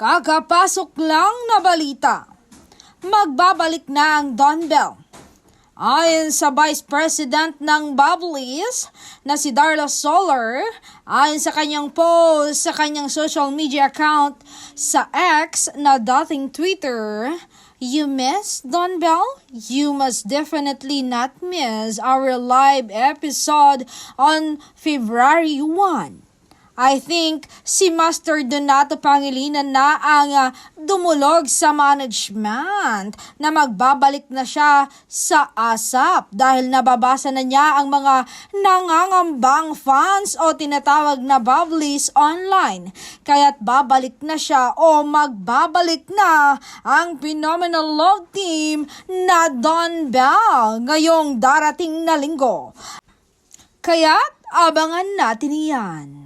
Kakapasok lang na balita. Magbabalik na ang Don Bell. Ayon sa Vice President ng Bubblies na si Darla Soler, ayon sa kanyang post sa kanyang social media account sa X na dating Twitter, "You miss Don Bell? You must definitely not miss our live episode on February 1. I think si Master Donato Pangilinan na ang dumulog sa management na magbabalik na siya sa ASAP dahil nababasa na niya ang mga nangangambang fans o tinatawag na Bubblies online. Kaya't babalik na siya o magbabalik na ang phenomenal love team na Don Bell ngayong darating na linggo. Kaya't abangan natin iyan.